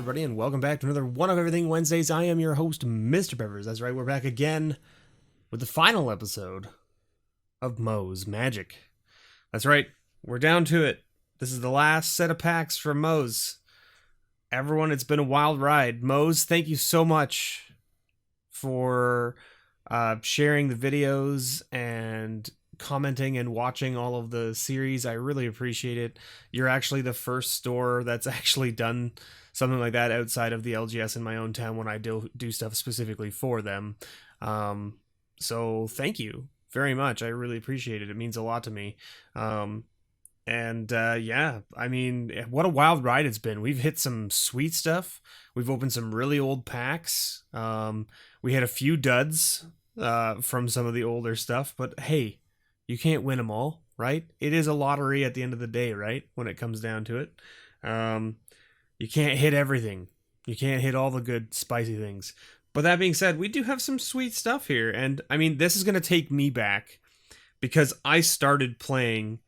everybody, and welcome back to another One of Everything Wednesdays. I am your host, MrBevers. That's right, we're back again with the final episode of MOZ Magic. That's right, we're down to it. This is the last set of packs from MOZ. Everyone, it's been a wild ride. MOZ, thank you so much for sharing the videos and commenting and watching all of the series. I really appreciate it. You're actually the first store that's actually done something like that outside of the LGS in my own town when I do stuff specifically for them. So thank you very much. I really appreciate it. It means a lot to me. Yeah, I mean, what a wild ride it's been. We've hit some sweet stuff. We've opened some really old packs. We had a few duds from some of the older stuff, but hey, you can't win them all, right? It is a lottery at the end of the day, right? When it comes down to it. You can't hit everything. You can't hit all the good, spicy things. But that being said, we do have some sweet stuff here. And, I mean, this is going to take me back because I started playing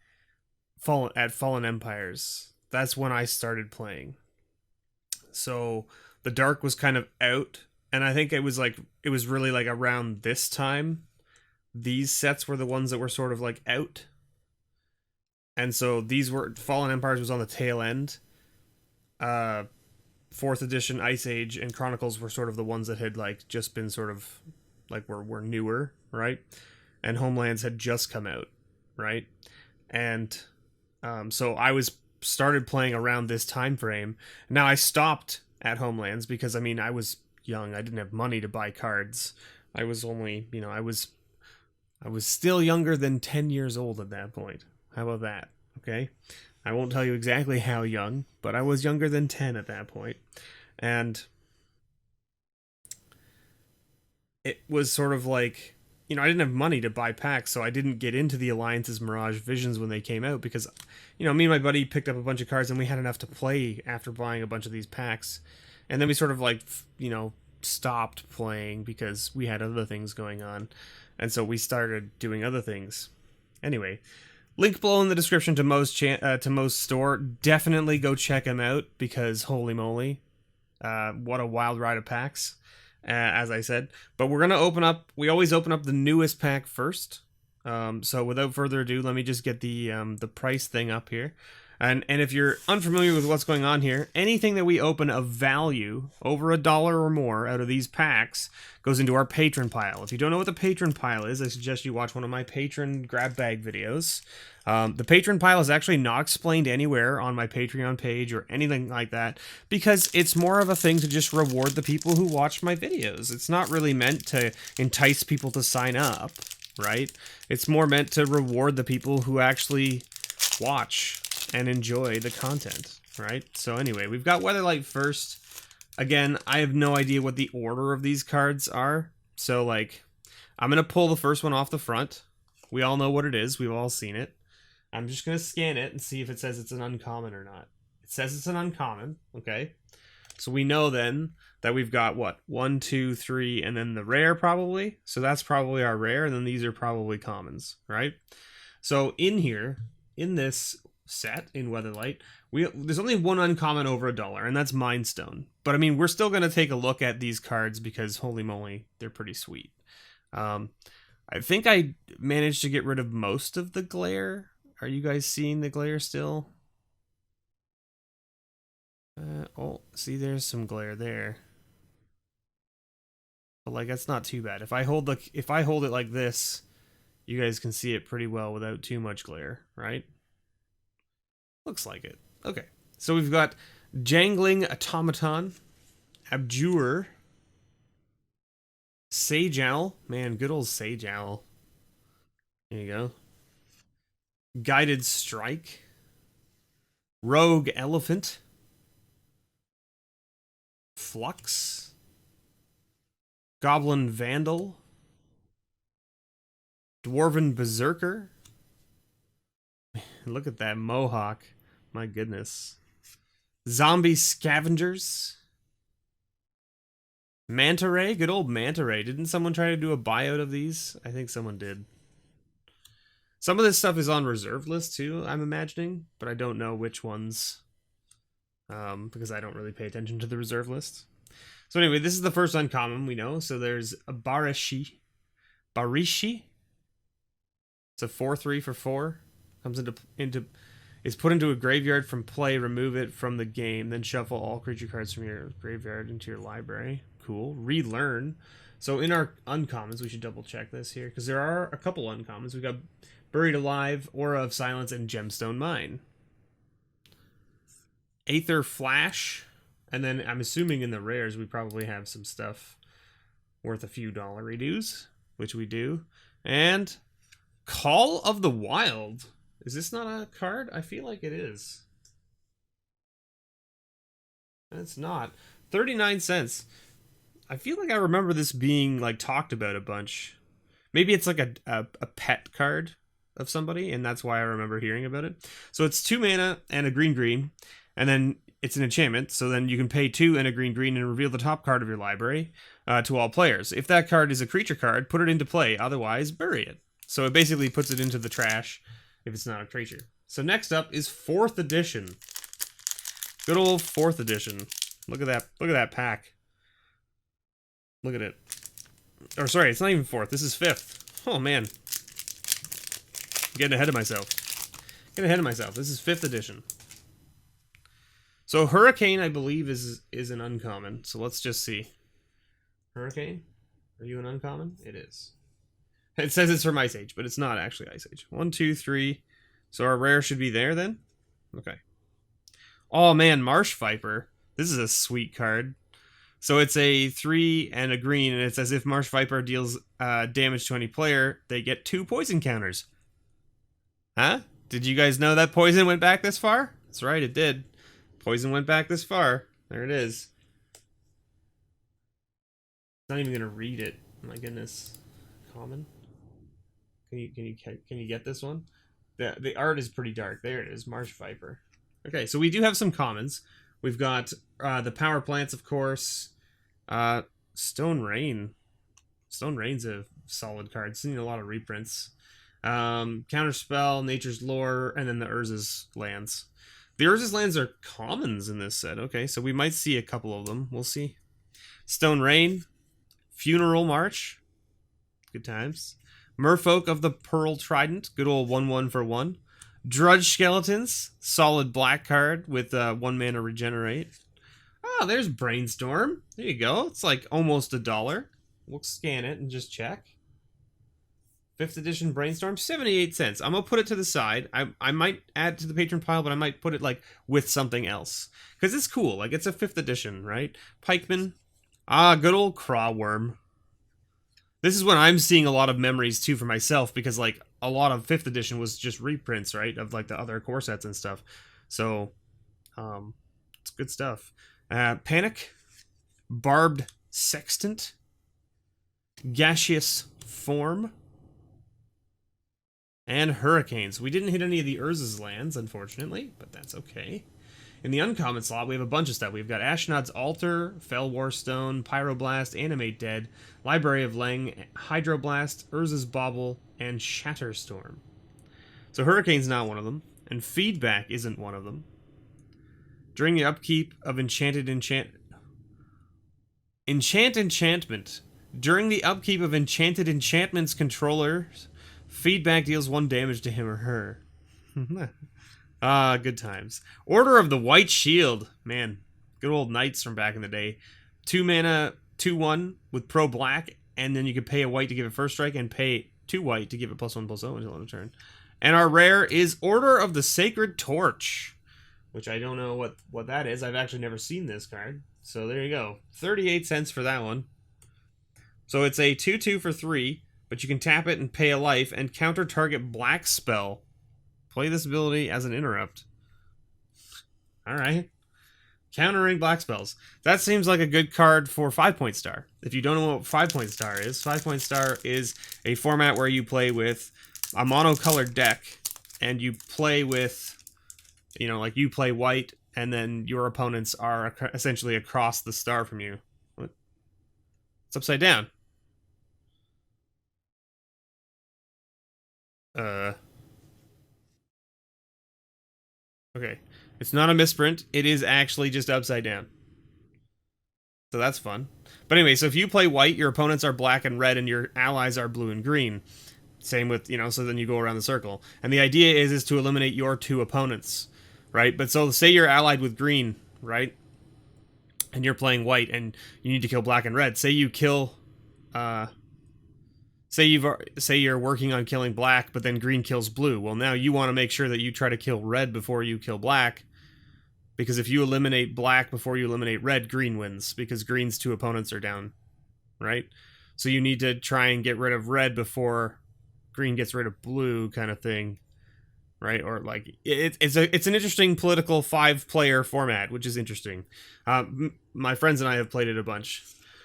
Fallen Empires. That's when I started playing. So, the Dark was kind of out. And I think it was really like around this time. These sets were the ones that were sort of like out. And so these were, Fallen Empires was on the tail end. 4th edition Ice Age and Chronicles were sort of the ones that had like just been sort of like were newer, right? And Homelands had just come out, right? And so I started playing around this time frame. Now I stopped at Homelands because I mean I was young. I didn't have money to buy cards. I was only, I was still younger than 10 years old at that point. How about that? Okay. I won't tell you exactly how young, but I was younger than 10 at that point. And it was sort of like, I didn't have money to buy packs, so I didn't get into the Alliance's Mirage Visions when they came out because, me and my buddy picked up a bunch of cards and we had enough to play after buying a bunch of these packs. And then we sort of like, stopped playing because we had other things going on. And so we started doing other things. Anyway, link below in the description to MOZ store. Definitely go check him out because holy moly, what a wild ride of packs, as I said. But we're gonna we always open up the newest pack first. So without further ado, let me just get the price thing up here. And if you're unfamiliar with what's going on here, anything that we open of value over $1 or more out of these packs goes into our patron pile. If you don't know what the patron pile is, I suggest you watch one of my patron grab bag videos. The patron pile is actually not explained anywhere on my Patreon page or anything like that because it's more of a thing to just reward the people who watch my videos. It's not really meant to entice people to sign up, right? It's more meant to reward the people who actually watch and enjoy the content, right? So anyway, we've got Weatherlight first. Again, I have no idea what the order of these cards are. So like, I'm going to pull the first one off the front. We all know what it is. We've all seen it. I'm just going to scan it and see if it says it's an uncommon or not. It says it's an uncommon, okay? So we know then that we've got what? 1, 2, 3, and then the rare probably. So that's probably our rare, and then these are probably commons, right? So in here, in this set in Weatherlight, there's only one uncommon over $1, and that's Mind Stone. But I mean, we're still going to take a look at these cards because holy moly, they're pretty sweet. I think I managed to get rid of most of the glare. Are you guys seeing the glare still? Oh, see, there's some glare there. But like, that's not too bad. If I hold it like this, you guys can see it pretty well without too much glare, right? Looks like it. Okay. So we've got Jangling Automaton, Abjurer, Sage Owl. Man, good old Sage Owl. There you go. Guided Strike, Rogue Elephant, Flux, Goblin Vandal, Dwarven Berserker. Look at that mohawk. My goodness. Zombie Scavengers. Manta Ray. Good old Manta Ray. Didn't someone try to do a buyout of these? I think someone did. Some of this stuff is on reserve list too, I'm imagining, but I don't know which ones because I don't really pay attention to the reserve list. So anyway, this is the first uncommon we know. So there's a Barishi. Barishi? It's a 4/3 for 4. Comes into is put into a graveyard from play, remove it from the game, then shuffle all creature cards from your graveyard into your library. Cool. Relearn. So in our uncommons, we should double check this here, because there are a couple uncommons. We've got Buried Alive, Aura of Silence, and Gemstone Mine. Aether Flash, and then I'm assuming in the rares we probably have some stuff worth a few dollar dues, which we do. And Call of the Wild. Is this not a card? I feel like it is. It's not. 39 cents. I feel like I remember this being like talked about a bunch. Maybe it's like a pet card of somebody, and that's why I remember hearing about it. So it's 2 mana and a green, and then it's an enchantment. So then you can pay 2 and a green and reveal the top card of your library to all players. If that card is a creature card, put it into play. Otherwise, bury it. So it basically puts it into the trash if it's not a creature. So next up is 4th edition. Good old 4th edition. Look at that. Look at that pack. Look at it. Or sorry, it's not even 4th. This is 5th. Oh man. I'm getting ahead of myself. Getting ahead of myself. This is 5th edition. So Hurricane, I believe, is an uncommon. So let's just see. Hurricane? Are you an uncommon? It is. It says it's from Ice Age, but it's not actually Ice Age. 1, 2, 3. So our rare should be there then? Okay. Oh man, Marsh Viper. This is a sweet card. So it's a 3 and a green, and it's as if Marsh Viper deals damage to any player, they get 2 poison counters. Huh? Did you guys know that poison went back this far? That's right, it did. Poison went back this far. There it is. Not even gonna read it. My goodness. Common. Can you get this one? The art is pretty dark. There it is, Marsh Viper. Okay, so we do have some commons. We've got the Power Plants, of course. Stone Rain. Stone Rain's a solid card. Seen a lot of reprints. Counterspell, Nature's Lore, and then the Urza's lands. The Urza's lands are commons in this set. Okay, so we might see a couple of them. We'll see. Stone Rain. Funeral March. Good times. Merfolk of the Pearl Trident, good old 1/1 for 1. Drudge Skeletons, solid black card with 1 mana regenerate. Oh, there's Brainstorm. There you go. It's like almost $1. We'll scan it and just check. 5th edition Brainstorm, 78 cents. I'm going to put it to the side. I might add to the patron pile, but I might put it like with something else. Because it's cool. Like it's a 5th edition, right? Pikeman. Ah, good old Crawworm. This is when I'm seeing a lot of memories too for myself, because like a lot of 5th edition was just reprints, right, of like the other core sets and stuff. So it's good stuff. Panic, Barbed Sextant, Gaseous Form, and Hurricanes. We didn't hit any of the Urza's lands, unfortunately, but that's okay. In the uncommon slot, we have a bunch of stuff. We've got Ashnod's Altar, Fell Warstone, Pyroblast, Animate Dead, Library of Leng, Hydroblast, Urza's Bauble, and Shatterstorm. So Hurricane's not one of them, and Feedback isn't one of them. During the upkeep of Enchantment. During the upkeep of Enchanted Enchantment's controllers, Feedback deals 1 damage to him or her. Ah, good times. Order of the White Shield. Man, good old knights from back in the day. 2 mana, 2/1 with pro black, and then you could pay a white to give it first strike and pay 2 white to give it +1/+0 until end of turn. And our rare is Order of the Sacred Torch, which I don't know what that is. I've actually never seen this card. So there you go. 38 cents for that one. So it's a 2/2 for 3, but you can tap it and pay a life and counter target black spell. Play this ability as an interrupt. Alright. Countering black spells. That seems like a good card for 5-point star. If you don't know what 5-point star is, 5-point star is a format where you play with a monocolored deck, and you play with, you know, like you play white, and then your opponents are essentially across the star from you. What? It's upside down. Okay. It's not a misprint. It is actually just upside down. So that's fun. But anyway, so if you play white, your opponents are black and red, and your allies are blue and green. Same with, so then you go around the circle. And the idea is to eliminate your two opponents, right? But so say you're allied with green, right? And you're playing white, and you need to kill black and red. Say you kill, say you're working on killing black, but then green kills blue. Well, now you want to make sure that you try to kill red before you kill black, because if you eliminate black before you eliminate red, green wins, because green's two opponents are down, right? So you need to try and get rid of red before green gets rid of blue, kind of thing, right? Or like it's an interesting political 5-player format, which is interesting. My friends and I have played it a bunch.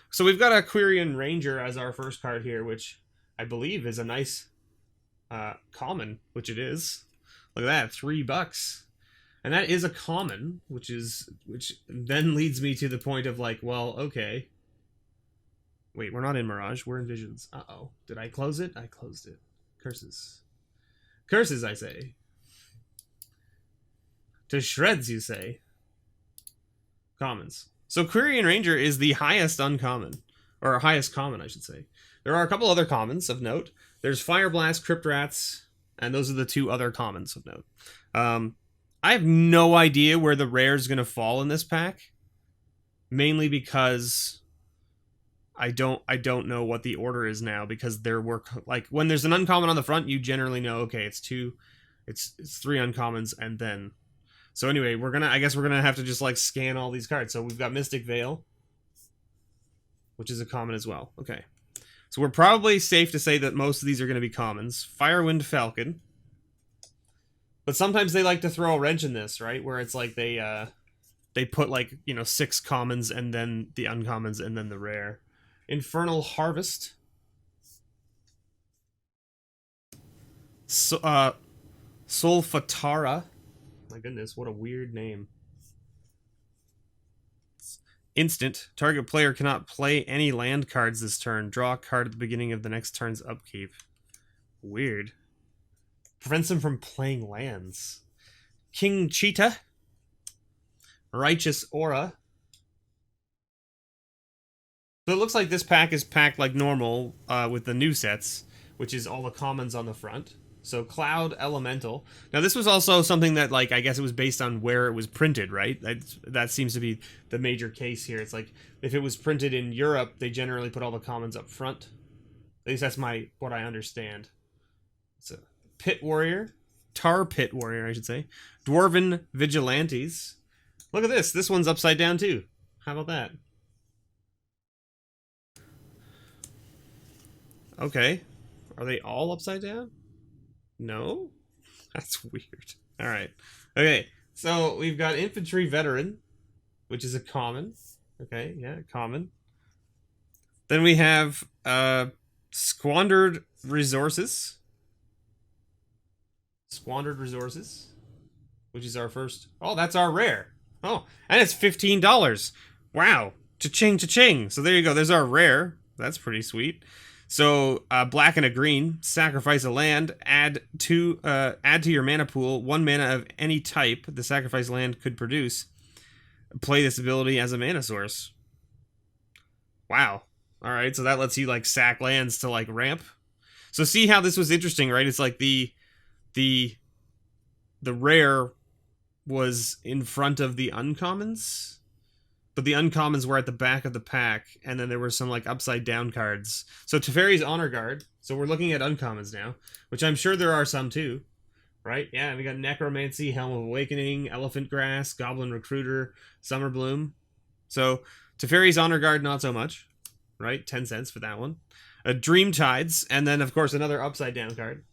So we've got a Quirion Ranger as our first card here, which I believe is a nice common, which it is. Look at that, $3. And that is a common, which then leads me to the point of like, well, okay. Wait, we're not in Mirage, we're in Visions. Uh-oh. Did I close it? I closed it. Curses. Curses, I say. To shreds, you say. Commons. So Quirion Ranger is the highest uncommon. Or highest common, I should say. There are a couple other commons of note. There's Fire Blast, Crypt Rats, and those are the two other commons of note. I have no idea where the rare is going to fall in this pack. Mainly because I don't know what the order is now, because there were, like, when there's an uncommon on the front, you generally know, okay, it's 3 uncommons, and then. So anyway, I guess we're gonna have to just like scan all these cards. So we've got Mystic Veil, which is a common as well. Okay. So we're probably safe to say that most of these are going to be commons. Firewind Falcon. But sometimes they like to throw a wrench in this, right? Where it's like they put like, 6 commons and then the uncommons and then the rare. Infernal Harvest. Solfatara. My goodness, what a weird name. Instant. Target player cannot play any land cards this turn. Draw a card at the beginning of the next turn's upkeep. Weird. Prevents him from playing lands. King Cheetah. Righteous Aura. So it looks like this pack is packed like normal with the new sets, which is all the commons on the front. So Cloud Elemental. Now this was also something that, like, I guess it was based on where it was printed, right? That seems to be the major case here. It's like if it was printed in Europe, they generally put all the commons up front. At least that's what I understand. It's a Pit Warrior. Tar Pit Warrior, I should say. Dwarven Vigilantes. Look at this. This one's upside down too. How about that? Okay. Are they all upside down? No? That's weird. Alright. Okay. So we've got Infantry Veteran, which is a common. Okay, yeah, common. Then we have Squandered Resources. Squandered Resources, which is our first. Oh, that's our rare. Oh, and it's $15. Wow. Cha-ching, cha-ching. So there you go. There's our rare. That's pretty sweet. So black and a green, sacrifice a land, add to your mana pool 1 mana of any type the sacrificed land could produce. Play this ability as a mana source. Wow. All right, so that lets you like sack lands to like ramp. So see how this was interesting, right? It's like the rare was in front of the uncommons. But the uncommons were at the back of the pack, and then there were some like upside down cards. So Teferi's Honor Guard. So we're looking at uncommons now, which I'm sure there are some too, right? Yeah, we got Necromancy, Helm of Awakening, Elephant Grass, Goblin Recruiter, Summer Bloom. So Teferi's Honor Guard, not so much, right? 10 cents for that one. Dream Tides, and then of course another upside down card.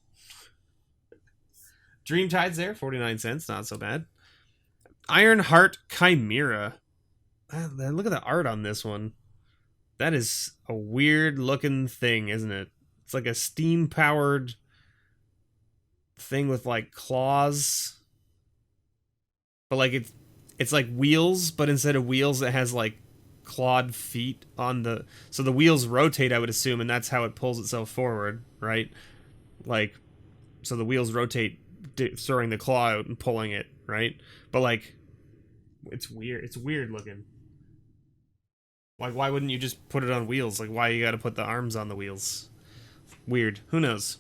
Dream Tides there, 49 cents, not so bad. Ironheart Chimera. Look at the art on this one. That is a weird looking thing, isn't it? It's like a steam powered thing with like claws, but like it's like wheels, but instead of wheels it has like clawed feet on the, so the wheels rotate, I would assume, and that's how it pulls itself forward, right? Like, so the wheels rotate throwing the claw out and pulling it, right? But like, it's weird. It's weird looking. Like, why wouldn't you just put it on wheels? Like, why you gotta put the arms on the wheels? Weird. Who knows?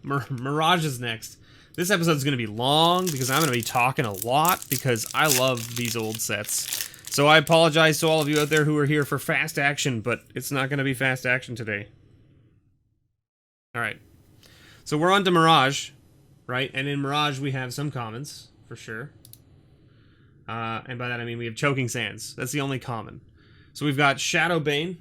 Mirage is next. This episode's gonna be long because I'm gonna be talking a lot because I love these old sets. So I apologize to all of you out there who are here for fast action, but it's not gonna be fast action today. Alright. So we're on to Mirage, right? And in Mirage we have some commons, for sure. And by that I mean we have Choking Sands. That's the only common. So we've got Shadowbane.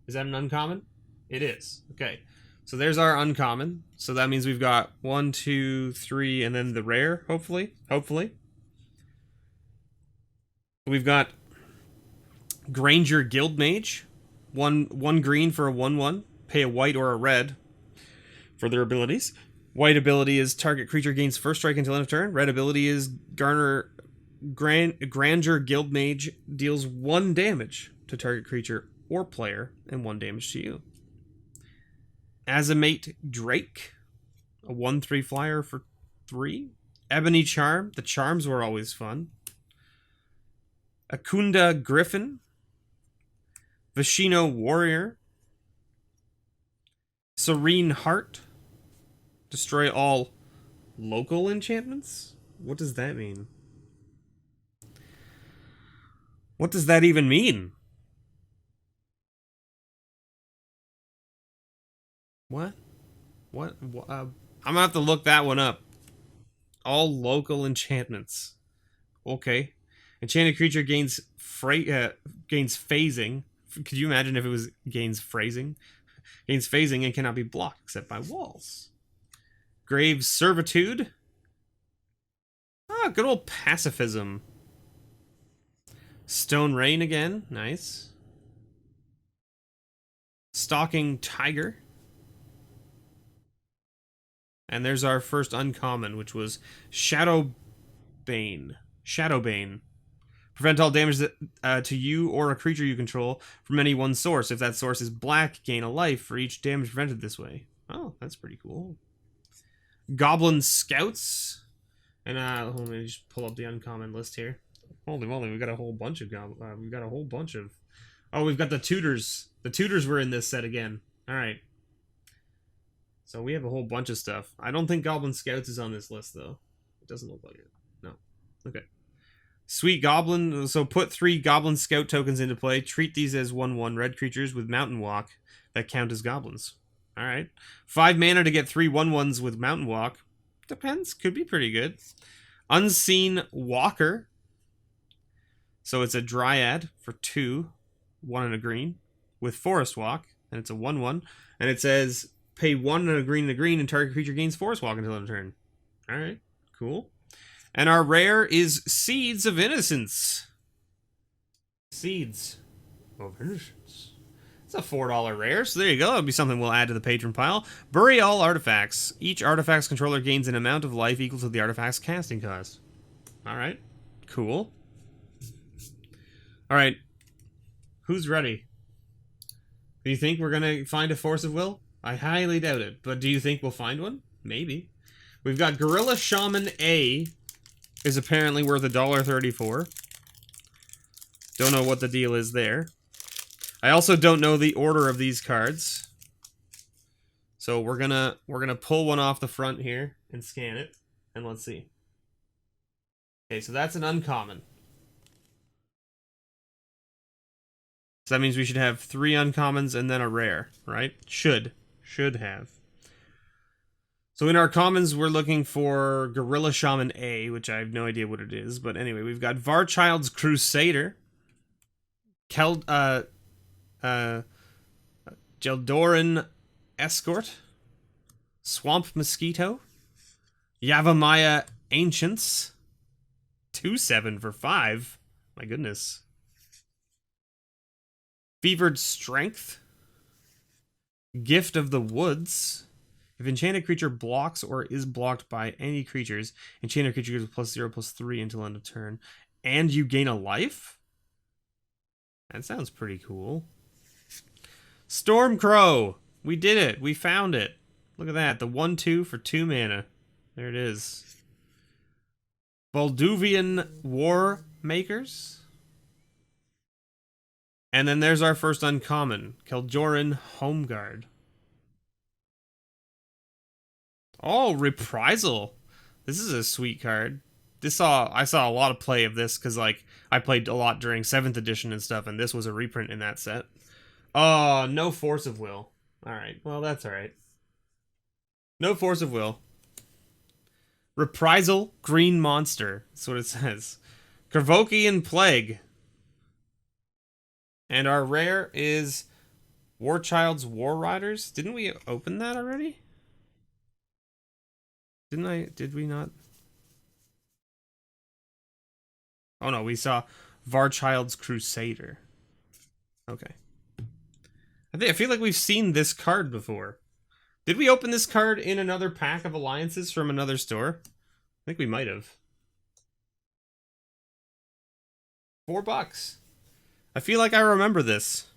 Is that an uncommon? It is. Okay. So there's our uncommon. So that means we've got 1, 2, 3, and then the rare, hopefully. Hopefully. We've got Granger Guildmage. One green for a 1/1. Pay a white or a red for their abilities. White ability is target creature gains first strike until end of turn. Red ability is Granger Guildmage deals 1 damage to target creature or player and 1 damage to you. Azimate Drake, a 1/3 flyer for 3. Ebony Charm, the charms were always fun. Akunda Griffin. Vishino Warrior. Serene Heart. Destroy all local enchantments? What does that mean? What does that even mean? What? I'm gonna have to look that one up. All local enchantments. Okay. Enchanted creature gains phasing. Could you imagine if it was gains phrasing? Gains phasing and cannot be blocked except by walls. Grave Servitude. Ah, good old pacifism. Stone Rain again. Nice. Stalking Tiger. And there's our first uncommon, which was Shadowbane. Shadowbane. Prevent all damage to you or a creature you control from any one source. If that source is black, gain a life for each damage prevented this way. Oh, that's pretty cool. Goblin Scouts. And let me just pull up the uncommon list here. Holy moly, we got a whole bunch of Oh, we've got the tutors. The tutors were in this set again. All right. So we have a whole bunch of stuff. I don't think Goblin Scouts is on this list though. It doesn't look like it. No. Okay. Sweet Goblin. So put 3 Goblin Scout tokens into play. Treat these as 1/1 red creatures with Mountain Walk that count as goblins. All right. 5 mana to get 3 1/1s with Mountain Walk. Depends. Could be pretty good. Unseen Walker. So it's a Dryad for 2, 1 and a green with Forest Walk, and it's a 1/1. And it says pay 1 and a green and target creature gains Forest Walk until end of turn. All right. Cool. And our rare is Seeds of Innocence. Seeds of Innocence. It's a $4 rare, so there you go. That'll be something we'll add to the patron pile. Bury all artifacts. Each artifact's controller gains an amount of life equal to the artifact's casting cost. Alright. Cool. Alright. Who's ready? Do you think we're going to find a Force of Will? I highly doubt it, but do you think we'll find one? Maybe. We've got Gorilla Shaman A. Is apparently worth $1.34. Don't know what the deal is there. I also don't know the order of these cards. So we're gonna pull one off the front here and scan it, and let's see. Okay, so that's an uncommon. So that means we should have 3 uncommons and then a rare, right? Should have. So in our commons, we're looking for Gorilla Shaman A, which I have no idea what it is. But anyway, we've got Varchild's Crusader, Jeldoran Escort, Swamp Mosquito, Yavimaya Ancients, 2/7 for 5. My goodness. Fevered Strength, Gift of the Woods. If enchanted creature blocks or is blocked by any creatures, enchanted creature gives +0/+3 until end of turn, and you gain a life? That sounds pretty cool. Stormcrow! We did it! We found it! Look at that, the 1/2 for 2 mana. There it is. Balduvian War Makers. And then there's our first uncommon, Keljoran Homeguard. Oh, Reprisal. This is a sweet card. I saw a lot of play of this because like I played a lot during 7th edition and stuff, and this was a reprint in that set. Oh, no Force of Will. Alright, well that's alright. No Force of Will. Reprisal Green Monster. That's what it says. Kervokian Plague. And our rare is Warchild's War Riders. Didn't we open that already? Did we not? Oh no, we saw Varchild's Crusader. Okay. I feel like we've seen this card before. Did we open this card in another pack of alliances from another store? I think we might have. $4. I feel like I remember this.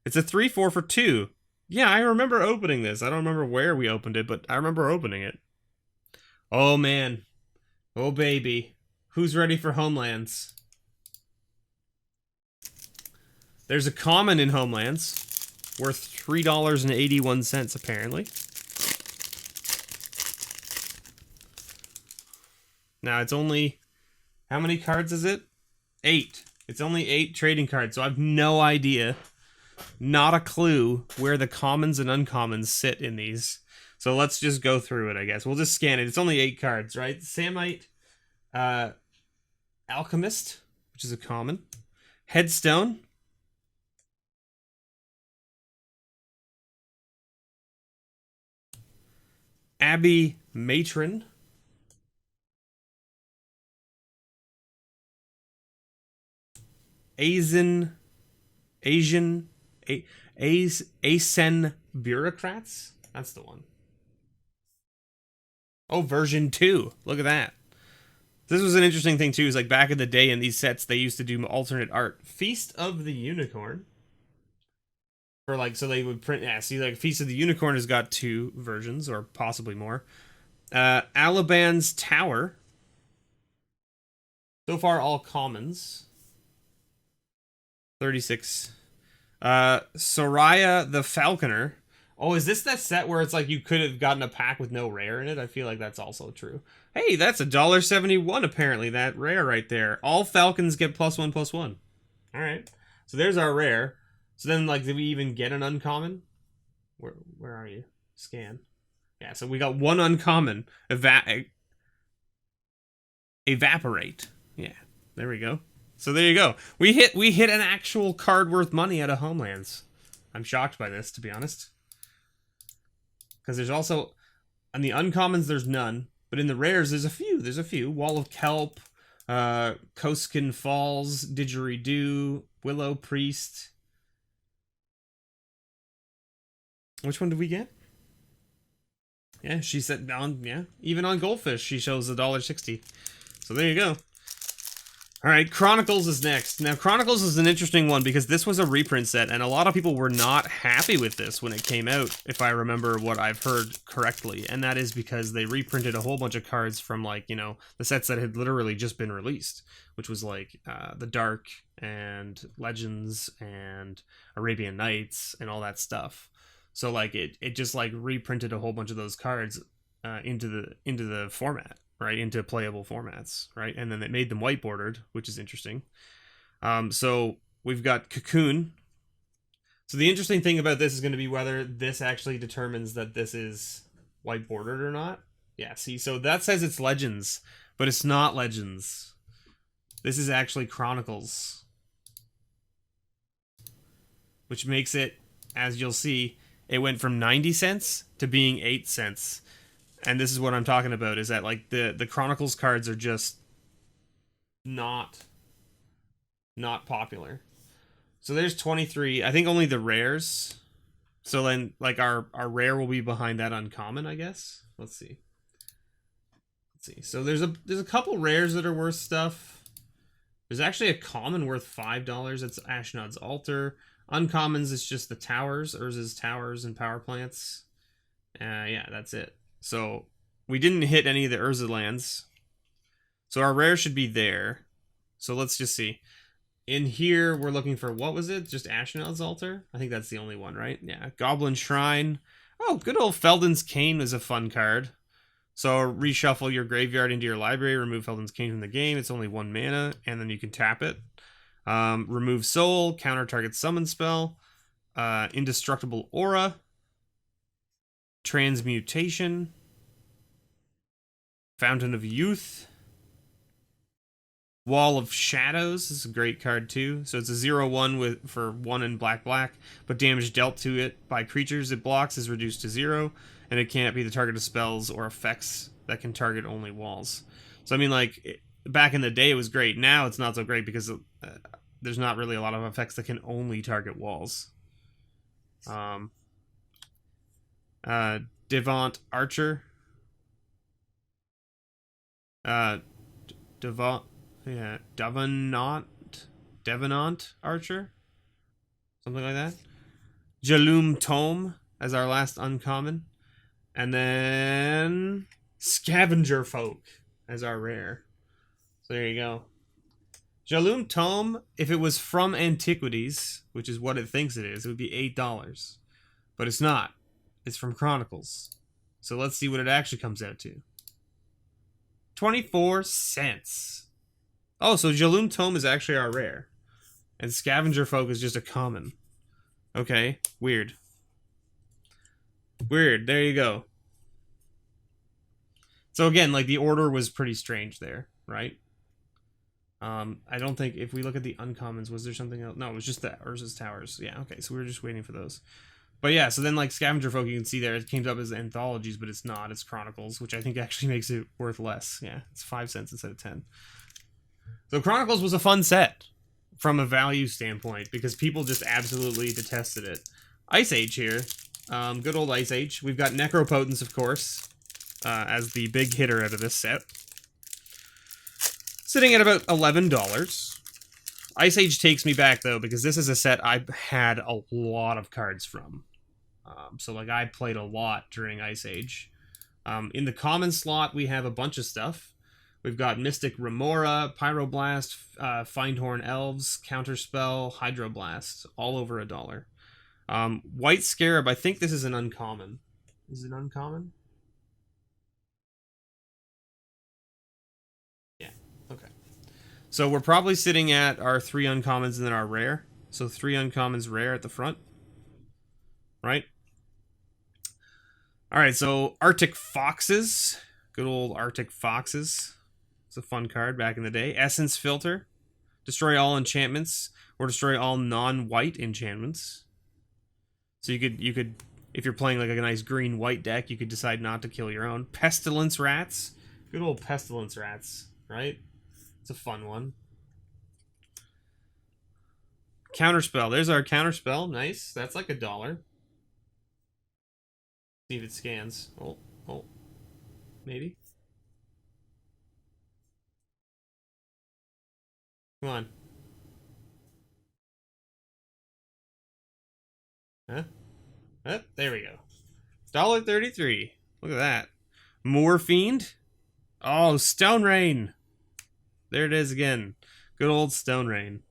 It's a 3/4 for 2. Yeah, I remember opening this. I don't remember where we opened it, but I remember opening it. Oh man. Oh baby. Who's ready for Homelands? There's a common in Homelands. Worth $3.81 apparently. Now it's only... How many cards is it? 8. It's only 8 trading cards, so I have no idea. Not a clue where the commons and uncommons sit in these. So let's just go through it, I guess. We'll just scan it. It's only 8 cards, right? Samite, Alchemist, which is a common. Headstone. Abbey Matron. Asian Bureaucrats? That's the one. Oh, version 2. Look at that. This was an interesting thing too, is like back in the day in these sets, they used to do alternate art. Feast of the Unicorn. For like, so they would print, yeah, see like Feast of the Unicorn has got 2 versions, or possibly more. Alaban's Tower. So far all commons. 36. Soraya the Falconer. Oh, is this that set where it's like you could have gotten a pack with no rare in it? I feel like that's also true. Hey, that's $1.71 apparently, that rare right there. All Falcons get +1/+1. Alright. So there's our rare. So then, like, did we even get an uncommon? Where are you? Scan. Yeah, so we got one uncommon. Evaporate. Yeah, there we go. So there you go. We hit an actual card worth money out of Homelands. I'm shocked by this, to be honest. Because there's also... On the uncommons, there's none. But in the rares, there's a few. There's a few. Wall of Kelp, Koskin Falls, Didgeridoo, Willow Priest... Which one did we get? Yeah, she said on, yeah. Even on Goldfish, she shows $1.60. So there you go. Alright, Chronicles is next. Now, Chronicles is an interesting one because this was a reprint set, and a lot of people were not happy with this when it came out, if I remember what I've heard correctly. And that is because they reprinted a whole bunch of cards from, like, you know, the sets that had literally just been released, which was, like, The Dark and Legends and Arabian Nights and all that stuff. So like it just like reprinted a whole bunch of those cards into the format, right? Into playable formats, right? And then it made them white bordered, which is interesting. So we've got Cocoon. So the interesting thing about this is going to be whether this actually determines that this is white bordered or not. Yeah, see, so that says it's Legends, but it's not Legends. This is actually Chronicles, which makes it, as you'll see, it went from 90 cents to being 8 cents. And this is what I'm talking about, is that like the Chronicles cards are just not popular. So there's 23. I think only the rares. So then like our rare will be behind that uncommon, I guess. Let's see. So there's a couple rares that are worth stuff. There's actually a common worth $5. It's Ashnod's Altar. Uncommons is just the towers, Urza's Towers and Power Plants. Yeah, that's it. So We didn't hit any of the Urza lands. So our rare should be there. So let's just see. In here, we're looking for, what was it? Just Ashnod's Altar? I think that's the only one, right? Yeah. Goblin Shrine. Oh, good old Felden's Cane is a fun card. So reshuffle your graveyard into your library, remove Felden's Cane from the game. It's only 1 mana, and then you can tap it. Remove Soul, counter target summon spell. Indestructible Aura. Transmutation. Fountain of Youth. Wall of Shadows. This is a great card too. So it's a 0/1 for 1 and black, but damage dealt to it by creatures it blocks is reduced to 0, and it can't be the target of spells or effects that can target only walls. So I mean, like, back in the day it was great. Now it's not so great because there's not really a lot of effects that can only target walls. Devant Archer. Devenant Archer, something like that. Jaloom Tome as our last uncommon, and then Scavenger Folk as our rare. So there you go. Jaloom Tome, if it was from Antiquities, which is what it thinks it would be $8, but it's not. It's from Chronicles. So let's see what it actually comes out to. 24 cents. Oh, so Jaloom Tome is actually our rare. And Scavenger Folk is just a common. Okay, weird. Weird, there you go. So again, like, the order was pretty strange there, right? I don't think, if we look at the uncommons, was there something else? No, it was just the Urza's Towers. Yeah, okay, so we were just waiting for those. But yeah, so then, like, Scavenger Folk, you can see there, it came up as anthologies, but it's not. It's Chronicles, which I think actually makes it worth less. Yeah, it's 5 cents instead of 10. So Chronicles was a fun set from a value standpoint because people just absolutely detested it. Ice Age here. Good old Ice Age. We've got Necropotence, of course, as the big hitter out of this set. Sitting at about $11. Ice Age takes me back, though, because this is a set I've had a lot of cards from. So, like, I played a lot during Ice Age. In the common slot, we have a bunch of stuff. We've got Mystic Remora, Pyroblast, Findhorn Elves, Counterspell, Hydroblast, all over $1. White Scarab, I think this is an uncommon. Is it uncommon? Yeah, okay. So we're probably sitting at our 3 uncommons and then our rare. So 3 uncommons, rare at the front. Right? Alright, so Arctic Foxes. Good old Arctic Foxes. It's a fun card back in the day. Essence Filter. Destroy all enchantments, or destroy all non-white enchantments. So you could, if you're playing like a nice green-white deck, you could decide not to kill your own. Pestilence Rats. Good old Pestilence Rats, right? It's a fun one. Counterspell. There's our Counterspell. Nice. That's like $1. See if it scans. Oh. Maybe. Come on. Huh? There we go. $1.33. Look at that. Moorfiend. Oh, Stone Rain. There it is again. Good old Stone Rain.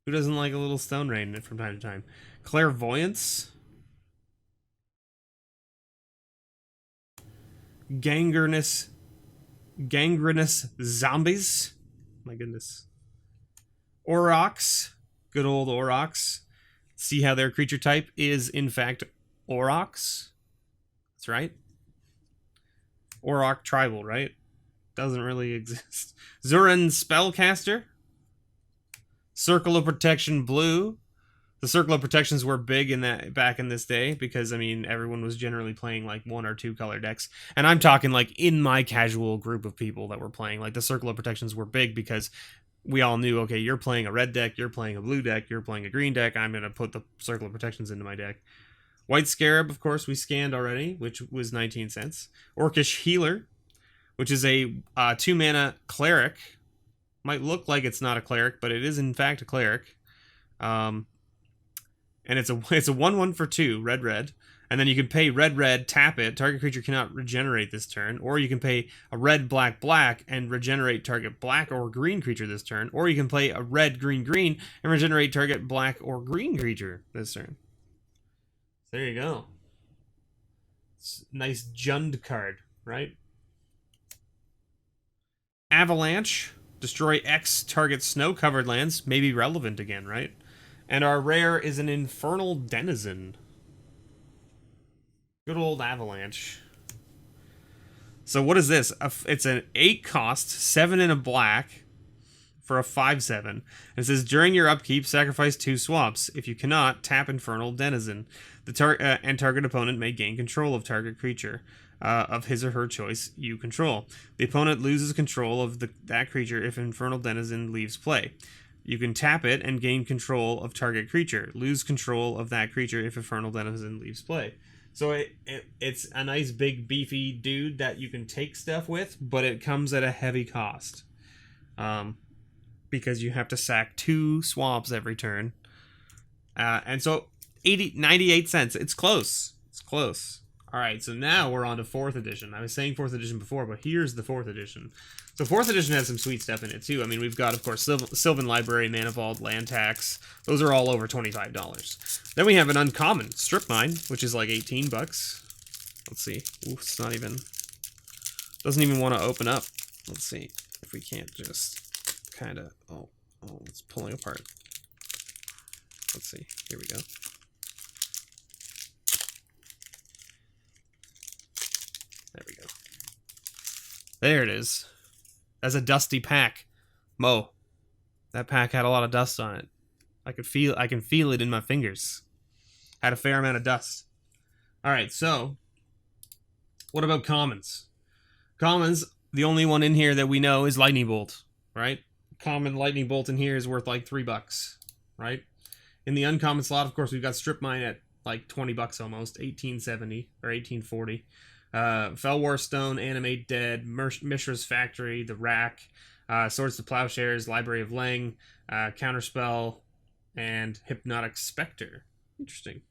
Who doesn't like a little Stone Rain from time to time? Clairvoyance. Gangrenous Zombies. My goodness. Aurochs. Good old Aurochs. See how their creature type is, in fact, Aurochs. That's right. Auroch Tribal, right? Doesn't really exist. Zuran Spellcaster. Circle of Protection Blue. The Circle of Protections were big in that back in this day because, I mean, everyone was generally playing like 1 or 2 color decks. And I'm talking like in my casual group of people that were playing, like the Circle of Protections were big because we all knew, okay, you're playing a red deck, you're playing a blue deck, you're playing a green deck, I'm going to put the Circle of Protections into my deck. White Scarab, of course, we scanned already, which was 19 cents. Orcish Healer, which is a 2-mana cleric. Might look like it's not a cleric, but it is in fact a cleric. And it's a 1/1 for 2, red. And then you can pay red, tap it. Target creature cannot regenerate this turn. Or you can pay a red, black, and regenerate target black or green creature this turn. Or you can play a red, green, and regenerate target black or green creature this turn. There you go. It's a nice Jund card, right? Avalanche. Destroy X target snow-covered lands. May be relevant again, right? And our rare is an Infernal Denizen. Good old Avalanche. So what is this? It's an 8 cost, 7 in a black for a 5/7. It says during your upkeep, sacrifice 2 swamps. If you cannot, tap Infernal Denizen. The target opponent may gain control of target creature of his or her choice you control. The opponent loses control of that creature if Infernal Denizen leaves play. You can tap it and gain control of target creature. Lose control of that creature if Infernal Denizen leaves play. So it's a nice big beefy dude that you can take stuff with, but it comes at a heavy cost. Because you have to sack 2 swamps every turn. And so 98 cents. It's close. It's close. Alright, so now we're on to 4th edition. I was saying 4th edition before, but here's the 4th edition. So 4th edition has some sweet stuff in it, too. I mean, we've got, of course, Sylvan Library, Mana Vault, Land Tax. Those are all over $25. Then we have an uncommon, Strip Mine, which is like 18 bucks. Let's see. Ooh, it's not even... Doesn't even want to open up. Let's see if we can't just kind of... Oh, it's pulling apart. Let's see. Here we go. There we go. There it is. That's a dusty pack. Mo. That pack had a lot of dust on it. I can feel it in my fingers. Had a fair amount of dust. Alright, so what about commons? Commons, the only one in here that we know is Lightning Bolt, right? Common Lightning Bolt in here is worth like $3, right? In the uncommon slot, of course, we've got Strip Mine at like 20 bucks almost, 1870 or 1840. Felwar Stone, Animate Dead, Mishra's Factory, The Rack, Swords to Plowshares, Library of Lang, Counterspell, and Hypnotic Spectre. Interesting.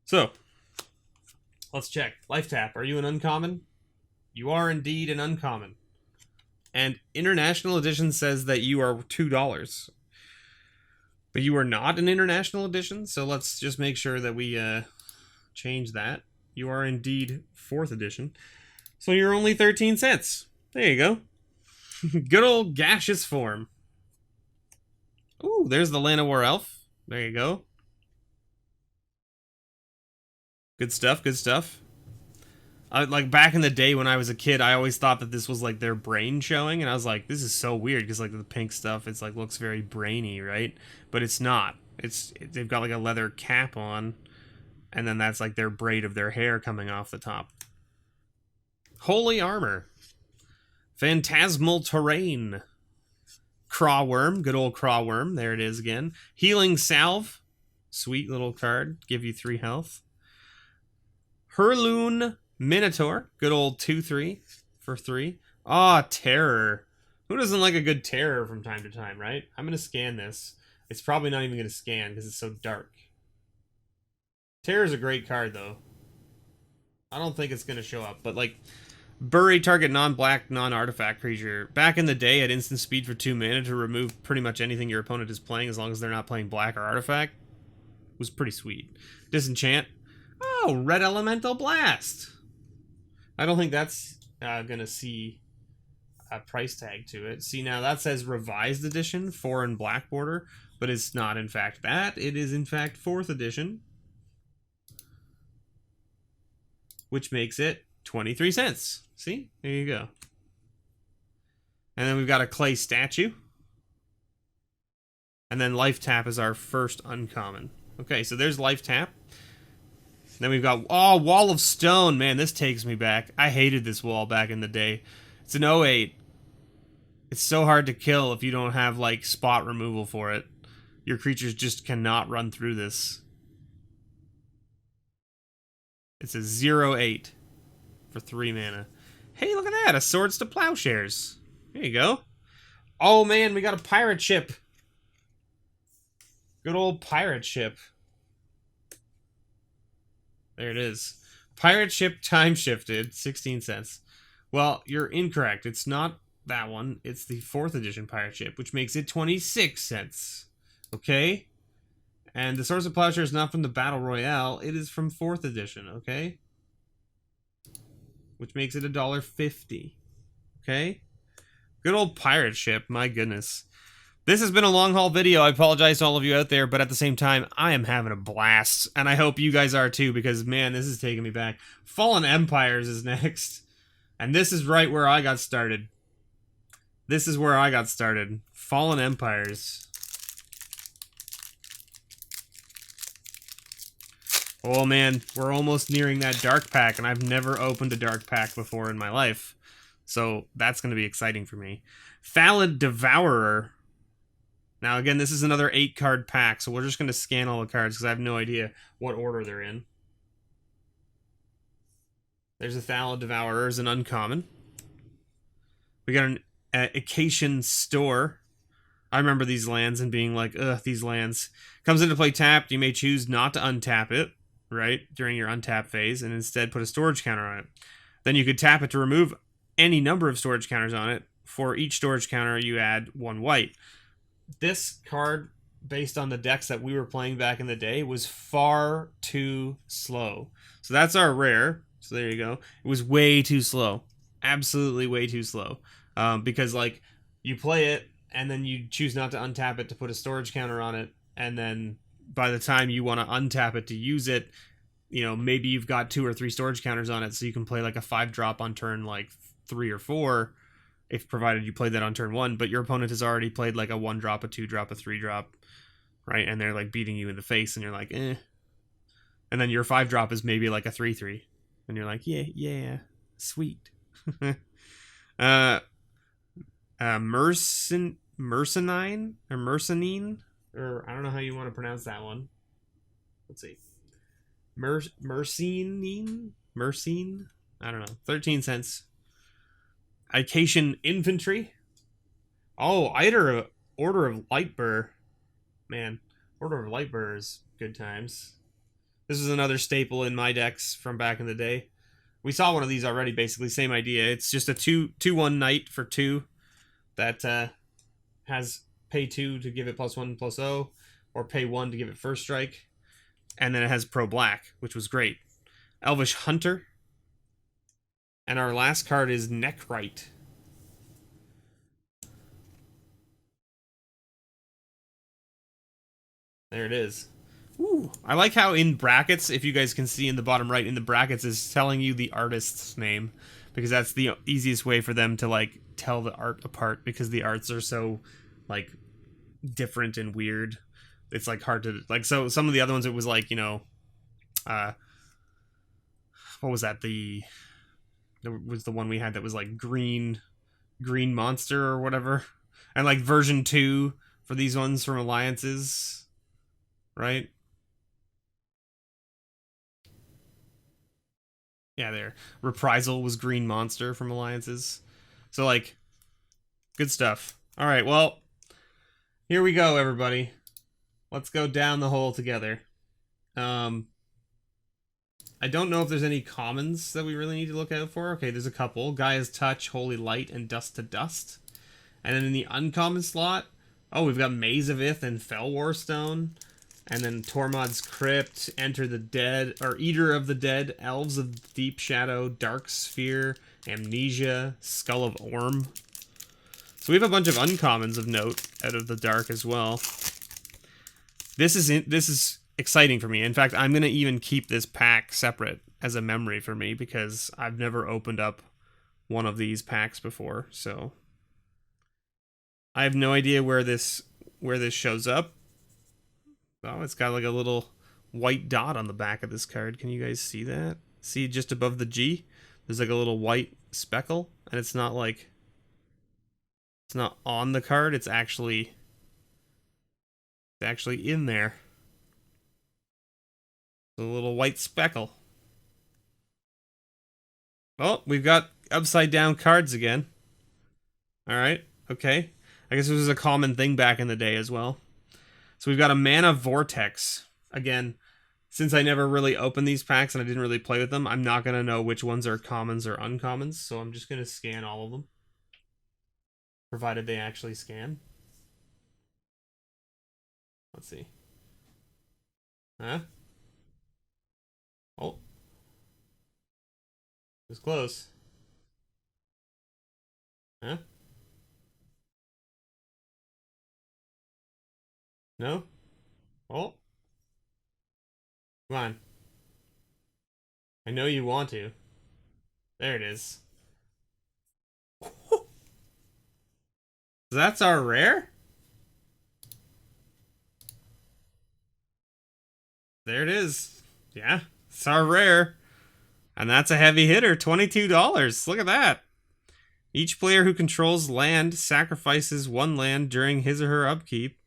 So, let's check. Life Tap, are you an uncommon? You are indeed an uncommon. And International Edition says that you are $2. But you are not an International Edition, so let's just make sure that we change that. You are indeed 4th edition. So you're only 13 cents. There you go. Good old gaseous form. Ooh, there's the Llanowar Elf. There you go. Good stuff, good stuff. Like back in the day when I was a kid, I always thought that this was like their brain showing, and I was like, this is so weird because like the pink stuff, it's like looks very brainy, right? But it's not. They've got like a leather cap on. And then that's like their braid of their hair coming off the top. Holy Armor. Phantasmal Terrain. Crawworm. Good old Crawworm. There it is again. Healing Salve. Sweet little card. Give you 3 health. Hurloon Minotaur. Good old 2/3 for 3. Ah, Terror. Who doesn't like a good Terror from time to time, right? I'm going to scan this. It's probably not even going to scan because it's so dark. Terror's a great card, though. I don't think it's going to show up, but, like, bury target non-black, non-artifact creature. Back in the day, at instant speed for 2 mana to remove pretty much anything your opponent is playing, as long as they're not playing black or artifact, was pretty sweet. Disenchant. Oh, Red Elemental Blast! I don't think that's going to see a price tag to it. See, now that says Revised Edition, 4 in black border, but it's not, in fact, that. It is, in fact, 4th edition. Which makes it 23 cents. See? There you go. And then we've got a clay statue. And then Life Tap is our first uncommon. Okay, so there's Life Tap. Then we've got, oh, Wall of Stone. Man, this takes me back. I hated this wall back in the day. It's an 08. It's so hard to kill if you don't have, like, spot removal for it. Your creatures just cannot run through this. It's a 0/8 for 3 mana. Hey, look at that. A Swords to Plowshares. There you go. Oh, man, we got a pirate ship. Good old pirate ship. There it is. Pirate ship time shifted, 16 cents. Well, you're incorrect. It's not that one. It's the 4th edition pirate ship, which makes it 26 cents. Okay? And the source of plowshare is not from the Battle Royale. It is from 4th edition, okay? Which makes it $1.50. Okay? Good old pirate ship, my goodness. This has been a long haul video. I apologize to all of you out there, but at the same time, I am having a blast. And I hope you guys are too, because man, this is taking me back. Fallen Empires is next. And this is right where I got started. This is where I got started. Fallen Empires. Oh man, we're almost nearing that dark pack, and I've never opened a dark pack before in my life. So that's going to be exciting for me. Phalid Devourer. Now again, this is another 8-card pack, so we're just going to scan all the cards because I have no idea what order they're in. There's a Phalid Devourer as an uncommon. We got an Acacian Store. I remember these lands and being like, ugh, these lands. Comes into play tapped. You may choose not to untap it, right, during your untap phase, and instead put a storage counter on it. Then you could tap it to remove any number of storage counters on it. For each storage counter, you add 1 white. This card, based on the decks that we were playing back in the day, was far too slow. So that's our rare. So there you go. It was way too slow. Absolutely way too slow. Because, like, you play it, and then you choose not to untap it to put a storage counter on it, and then by the time you want to untap it to use it, you know, maybe you've got 2 or 3 storage counters on it, so you can play like a 5-drop on turn like 3 or 4, if provided you played that on turn 1, but your opponent has already played like a 1-drop, a 2-drop, a 3-drop, right? And they're like beating you in the face, and you're like, eh. And then your 5-drop is maybe like a 3/3, and you're like, yeah, sweet. Mercenine, or I don't know how you want to pronounce that one. Let's see. Mercine? I don't know. 13 cents. Acacian Infantry. Oh, Order of Lightbur. Man, Order of Lightbur is good times. This is another staple in my decks from back in the day. We saw one of these already, basically. Same idea. It's just a 2/1 knight for 2 that has pay 2 to give it +1/+0, or pay 1 to give it first strike. And then it has Pro Black, which was great. Elvish Hunter. And our last card is Neckrite. There it is. Ooh, I like how in brackets, if you guys can see in the bottom right, in the brackets is telling you the artist's name, because that's the easiest way for them to like tell the art apart, because the arts are so like different and weird. It's like hard to like. So some of the other ones, it was like, you know, what was that? There was the one we had that was like green monster or whatever, and like version 2 for these ones from Alliances, right? Yeah, there. Reprisal was green monster from Alliances. So like, good stuff. All right, well, here we go, everybody. Let's go down the hole together. I don't know if there's any commons that we really need to look out for. Okay, there's a couple. Gaia's Touch, Holy Light, and Dust to Dust. And then in the uncommon slot, oh, we've got Maze of Ith and Fell Warstone. And then Tormod's Crypt, Enter the Dead, or Eater of the Dead, Elves of Deep Shadow, Dark Sphere, Amnesia, Skull of Orm. So we have a bunch of uncommons of note out of the dark as well. This is exciting for me. In fact, I'm going to even keep this pack separate as a memory for me, because I've never opened up one of these packs before. So I have no idea where this shows up. Oh, it's got like a little white dot on the back of this card. Can you guys see that? See just above the G? There's like a little white speckle, and it's not like, it's not on the card, it's actually in there. A little white speckle. Oh, we've got upside down cards again. Alright, okay. I guess this was a common thing back in the day as well. So we've got a Mana Vortex. Again, since I never really opened these packs and I didn't really play with them, I'm not going to know which ones are commons or uncommons, so I'm just going to scan all of them. Provided they actually scan. Let's see. Huh? Oh. It was close. Huh? No? Oh. Come on. I know you want to. There it is. That's our rare? There it is. Yeah, it's our rare. And that's a heavy hitter, $22. Look at that. Each player who controls land sacrifices one land during his or her upkeep.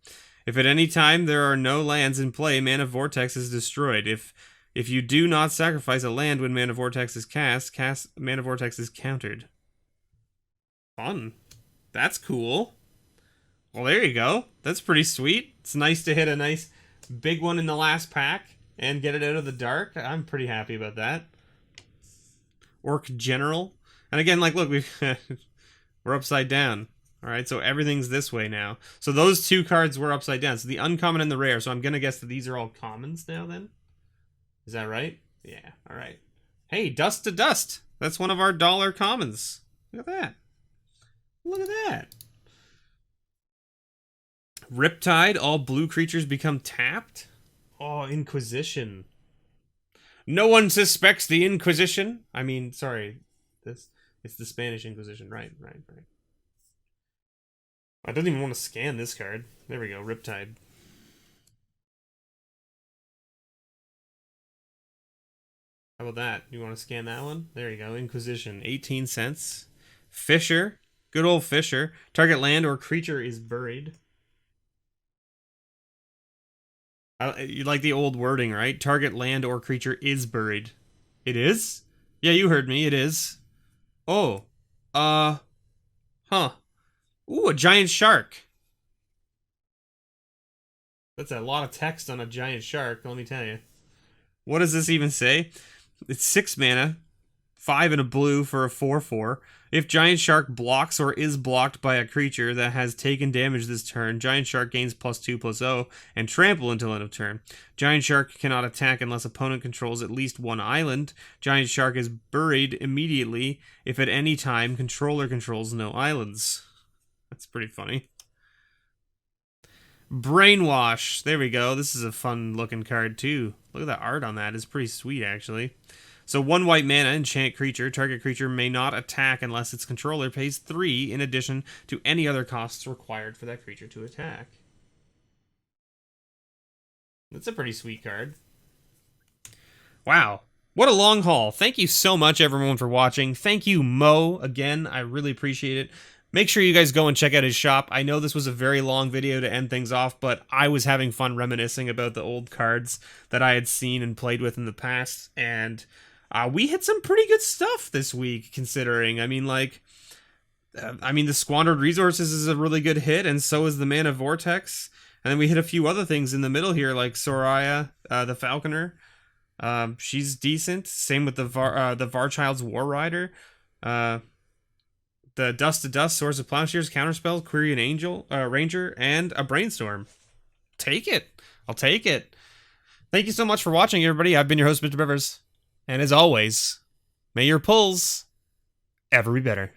If at any time there are no lands in play, Mana Vortex is destroyed. If you do not sacrifice a land when Mana Vortex is cast Mana Vortex is countered. Fun. That's cool. Well, there you go. That's pretty sweet. It's nice to hit a nice big one in the last pack and get it out of the dark. I'm pretty happy about that. Orc General. And again, like, look, we're upside down. All right, so everything's this way now. So those two cards were upside down. So the uncommon and the rare. So I'm going to guess that these are all commons now then. Is that right? Yeah, all right. Hey, Dust to Dust. That's one of our dollar commons. Look at that. Look at that. Riptide. All blue creatures become tapped. Oh, Inquisition. No one suspects the Inquisition. I mean, sorry. It's the Spanish Inquisition. Right. I don't even want to scan this card. There we go, Riptide. How about that? You want to scan that one? There you go, Inquisition. 18 cents. Fisher. Good old Fisher. Target land or creature is buried. You like the old wording, right? Target land or creature is buried. It is? Yeah, you heard me. It is. Oh. Huh. Ooh, a giant shark. That's a lot of text on a giant shark, let me tell you. What does this even say? It's 6 mana, 5 and a blue for a 4/4. If Giant Shark blocks or is blocked by a creature that has taken damage this turn, Giant Shark gains +2/+0 and trample until end of turn. Giant Shark cannot attack unless opponent controls at least one island. Giant Shark is buried immediately if at any time controller controls no islands. That's pretty funny. Brainwash. There we go. This is a fun looking card too. Look at the art on that. It's pretty sweet actually. So 1 white mana, enchant creature. Target creature may not attack unless its controller pays 3 in addition to any other costs required for that creature to attack. That's a pretty sweet card. Wow. What a long haul. Thank you so much everyone for watching. Thank you Mo again. I really appreciate it. Make sure you guys go and check out his shop. I know this was a very long video to end things off, but I was having fun reminiscing about the old cards that I had seen and played with in the past, and we hit some pretty good stuff this week, considering. I mean, like, the Squandered Resources is a really good hit, and so is the Mana Vortex. And then we hit a few other things in the middle here, like Soraya, the Falconer. She's decent. Same with the Varchild's War Rider. The Dust to Dust, Swords of Plowshares, Counterspell, Quirion Angel, Ranger, and a Brainstorm. Take it. I'll take it. Thank you so much for watching, everybody. I've been your host, MrBevers. And as always, may your pulls ever be better.